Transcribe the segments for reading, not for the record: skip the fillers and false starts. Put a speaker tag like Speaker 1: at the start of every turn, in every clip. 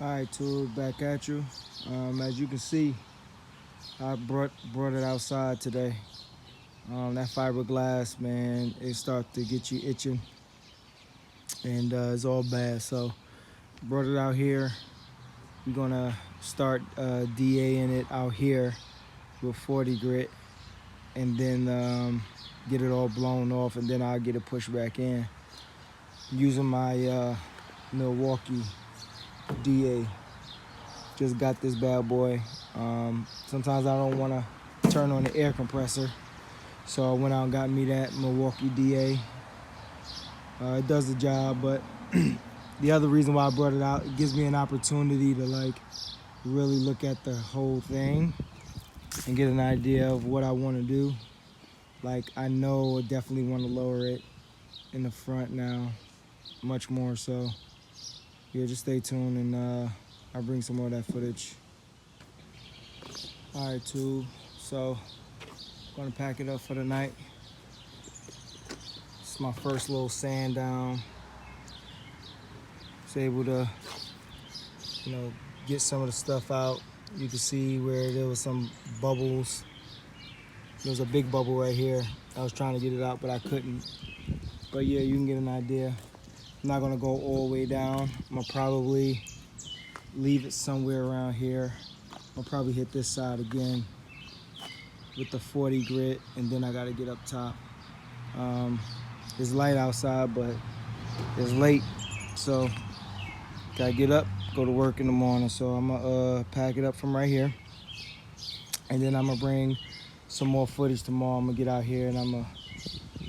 Speaker 1: All right, Tool, back at you. As you can see, I brought it outside today. That fiberglass, man, it starts to get you itching, and it's all bad. So brought it out here. We're gonna start DAing it out here with 40 grit, and then get it all blown off, and then I'll get it pushed back in using my Milwaukee DA. Just got this bad boy. Sometimes I don't want to turn on the air compressor, so I went out and got me that Milwaukee DA. It does the job, but the other reason why I brought it out, it gives me an opportunity to like really look at the whole thing and get an idea of what I want to do. Like, I know I definitely want to lower it in the front now, much more so. Yeah, just stay tuned, and I'll bring some more of that footage. All right, too. So, I'm gonna pack it up for the night. It's my first little sand down. Was able to, get some of the stuff out. You can see where there was some bubbles. There was a big bubble right here. I was trying to get it out, but I couldn't. But yeah, you can get an idea. I'm not gonna go all the way down. I'm gonna probably leave it somewhere around here. I'll probably hit this side again with the 40 grit, and then I gotta get up top. It's light outside, but it's late, so gotta get up, go to work in the morning. So I'm gonna pack it up from right here, and then I'm gonna bring some more footage tomorrow. I'm gonna get out here and I'm gonna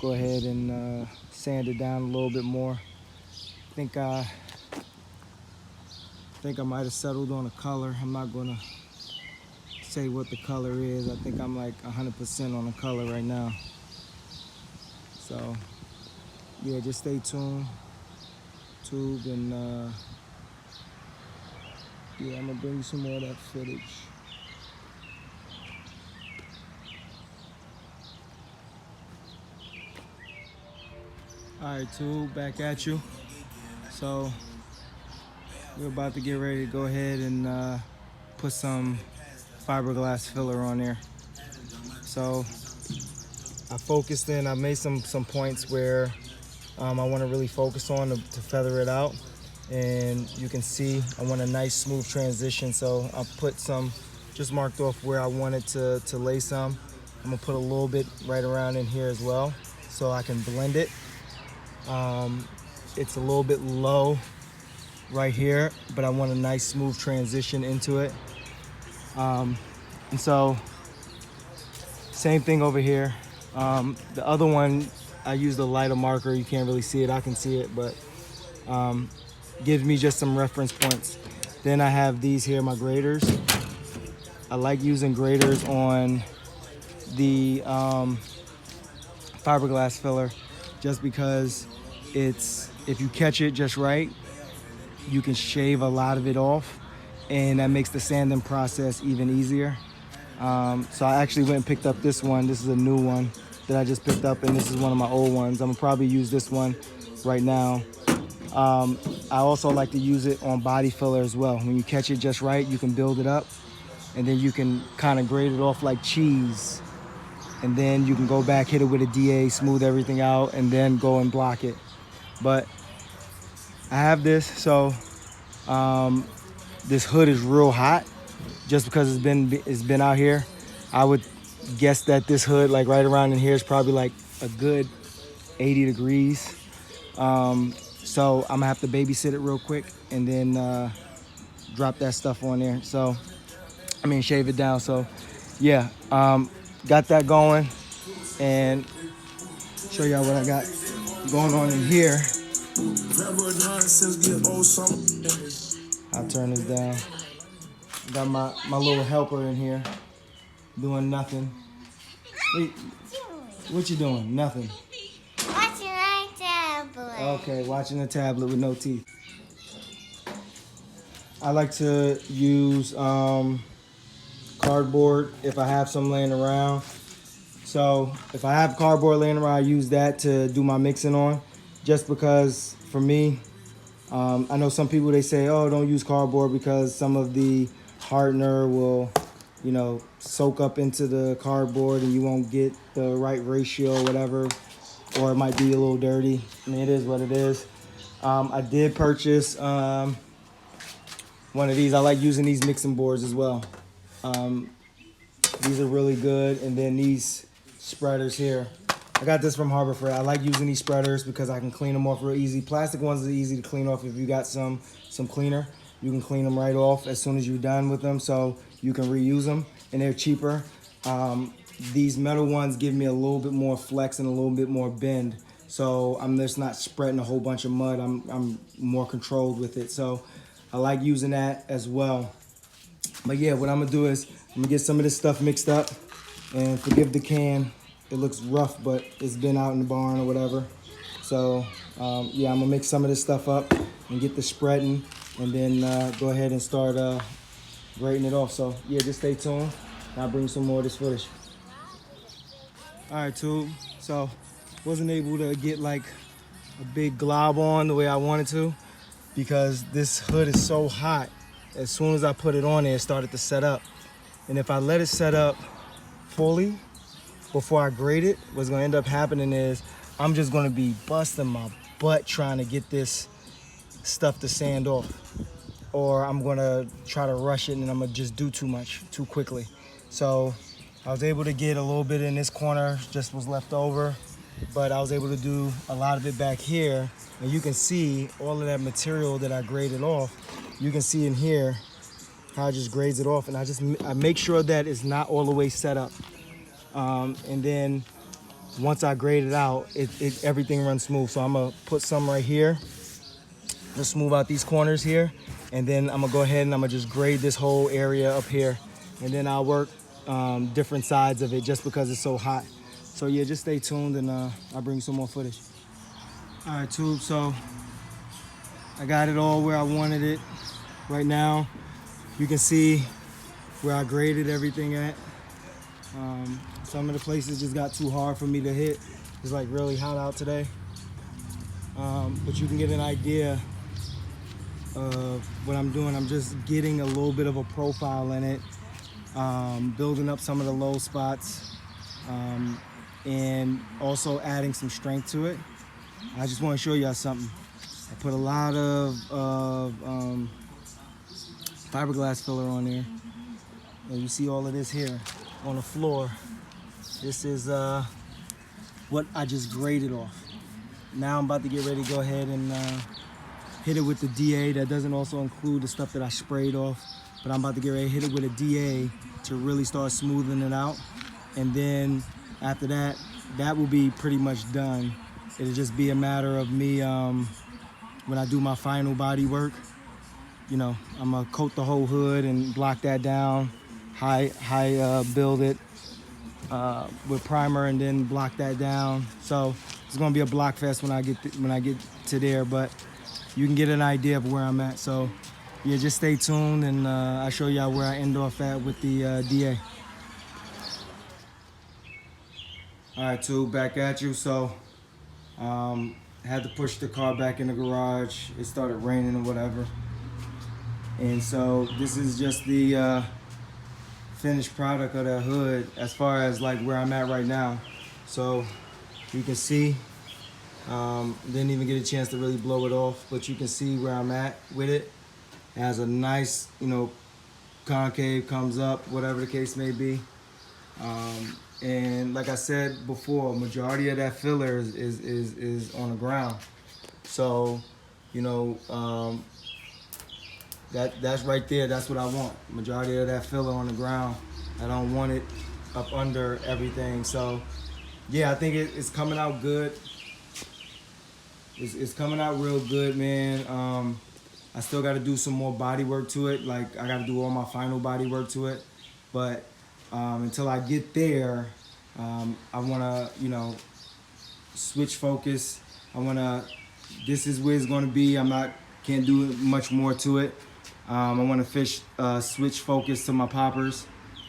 Speaker 1: go ahead and sand it down a little bit more. I think I might have settled on a color. I'm not gonna say what the color is. I think I'm like 100% on the color right now. So yeah, just stay tuned, tube, and yeah, I'm gonna bring you some more of that footage. All right, tube, back at you. So we're about to get ready to go ahead and put some fiberglass filler on there. So I focused in, I made some points where I want to really focus on to feather it out. And you can see I want a nice smooth transition. So I put some, just marked off where I wanted to lay some. I'm gonna put a little bit right around in here as well, so I can blend it. It's a little bit low right here, but I want a nice smooth transition into it. And so same thing over here. The other one, I used a lighter marker. You can't really see it, I can see it, but gives me just some reference points. Then I have these here, my graders. I like using graders on the fiberglass filler, just because if you catch it just right, you can shave a lot of it off, and that makes the sanding process even easier. So I actually went and picked up this one. This is a new one that I just picked up, and this is one of my old ones. I'm gonna probably use this one right now. I also like to use it on body filler as well. When you catch it just right, you can build it up, and then you can kind of grade it off like cheese. And then you can go back, hit it with a DA, smooth everything out, and then go and block it. But I have this, so this hood is real hot just because it's been out here. I would guess that this hood, like right around in here, is probably like a good 80 degrees. So I'm gonna have to babysit it real quick and then drop that stuff on there. So, I mean, shave it down. So yeah, got that going, and show y'all what I got going on in here. I'll turn this down. Got my little helper in here doing nothing. Wait, what you doing? Nothing.
Speaker 2: Watching my tablet.
Speaker 1: Okay, watching the tablet with no teeth. I like to use cardboard if I have some laying around. So if I have cardboard laying around, I use that to do my mixing on, just because for me, I know some people, they say, oh, don't use cardboard because some of the hardener will, you know, soak up into the cardboard and you won't get the right ratio or whatever, or it might be a little dirty. I mean, it is what it is. I did purchase one of these. I like using these mixing boards as well. These are really good. And then these spreaders here. I got this from Harbor Freight. I like using these spreaders because I can clean them off real easy. Plastic ones are easy to clean off. If you got some cleaner, you can clean them right off as soon as you're done with them, so you can reuse them, and they're cheaper. These metal ones give me a little bit more flex and a little bit more bend, so I'm just not spreading a whole bunch of mud. I'm more controlled with it, so I like using that as well. But yeah, what I'm gonna do is I'm gonna get some of this stuff mixed up, and forgive the can. It looks rough, but it's been out in the barn or whatever. So yeah, I'm gonna mix some of this stuff up and get the spreading, and then go ahead and start grating it off. So yeah, just stay tuned. I'll bring some more of this footage. All right, tube. So wasn't able to get like a big glob on the way I wanted to because this hood is so hot. As soon as I put it on there, it started to set up. And if I let it set up fully before I grate it, what's gonna end up happening is I'm just gonna be busting my butt trying to get this stuff to sand off. Or I'm gonna try to rush it and I'm gonna just do too much, too quickly. So I was able to get a little bit in this corner, just was left over, but I was able to do a lot of it back here. And you can see all of that material that I graded off. You can see in here how I just grades it off, and I make sure that it's not all the way set up. And then once I grade it out, everything runs smooth. So I'm gonna put some right here, just smooth out these corners here, and then I'm gonna go ahead and I'm gonna just grade this whole area up here, and then I'll work different sides of it just because it's so hot. So yeah, just stay tuned, and I'll bring some more footage. All right, tube. So I got it all where I wanted it. Right now, you can see where I graded everything at. Some of the places just got too hard for me to hit. It's like really hot out today. But you can get an idea of what I'm doing. I'm just getting a little bit of a profile in it, building up some of the low spots, and also adding some strength to it. I just want to show y'all something. I put a lot of fiberglass filler on there, and you see all of this here on the floor. This is what I just graded off. Now I'm about to get ready to go ahead and hit it with the DA. That doesn't also include the stuff that I sprayed off, but I'm about to get ready to hit it with a DA to really start smoothing it out. And then after that, that will be pretty much done. It'll just be a matter of me, when I do my final body work, you know, I'm gonna coat the whole hood and block that down, build it with primer, and then block that down. So it's gonna be a block fest when I get to there, but you can get an idea of where I'm at. So yeah, just stay tuned, and I'll show y'all where I end off at with the DA. All right, tube, back at you. So had to push the car back in the garage. It started raining or whatever. And so this is just the finished product of that hood as far as like where I'm at right now. So you can see, didn't even get a chance to really blow it off, but you can see where I'm at with it. It has a nice, you know, concave, comes up, whatever the case may be. And like I said before, majority of that filler is on the ground. So, you know, that's right there. That's what I want. Majority of that filler on the ground. I don't want it up under everything. So, yeah, I think it's coming out good. It's coming out real good, man. I still got to do some more body work to it. Like, I got to do all my final body work to it. But until I get there, I want to, you know, switch focus. This is where it's going to be. Can't do much more to it. I want to switch focus to my poppers.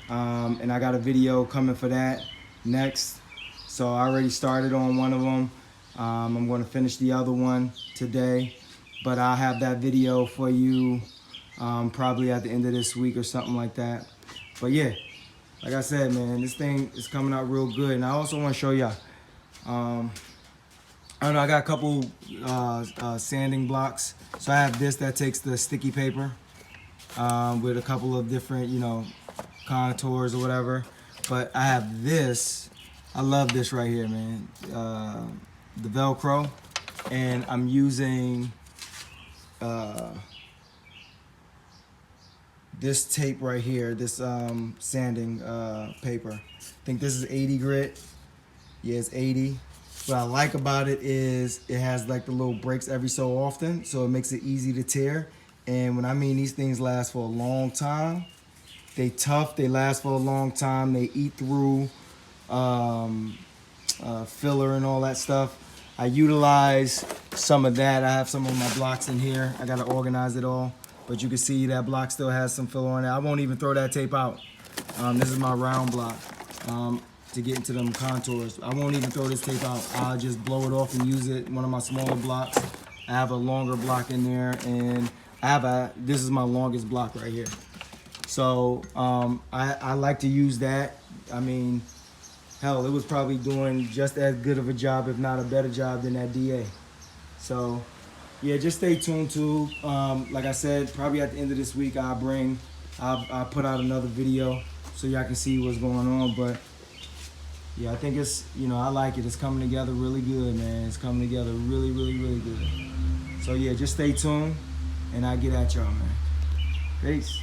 Speaker 1: And I got a video coming for that next. So I already started on one of them. I'm going to finish the other one today. but I'll have that video for you probably at the end of this week or something like that. But yeah, like I said, man, this thing is coming out real good. And I also want to show y'all, I don't know, I got a couple sanding blocks. So I have this that takes the sticky paper with a couple of different, you know, contours or whatever. But I have this, I love this right here, man, the Velcro. And I'm using this tape right here, this sanding paper. I think this is 80 grit. Yeah, it's 80. What I like about it is it has like the little breaks every so often, so it makes it easy to tear. And when I mean these things last for a long time, they tough, they last for a long time, they eat through filler and all that stuff. I utilize some of that. I have some of my blocks in here. I gotta organize it all, but you can see that block still has some filler on it. I won't even throw that tape out. This is my round block to get into them contours. I won't even throw this tape out. I'll just blow it off and use it. One of my smaller blocks. I have a longer block in there, and this is my longest block right here. So I like to use that. I mean, hell, it was probably doing just as good of a job, if not a better job, than that DA. So, yeah, just stay tuned to. Like I said, probably at the end of this week, I'll put out another video so y'all can see what's going on. But yeah, I think it's, you know, I like it. It's coming together really good, man. It's coming together really, really, really good. So yeah, just stay tuned, and I'll get at y'all, man. Peace.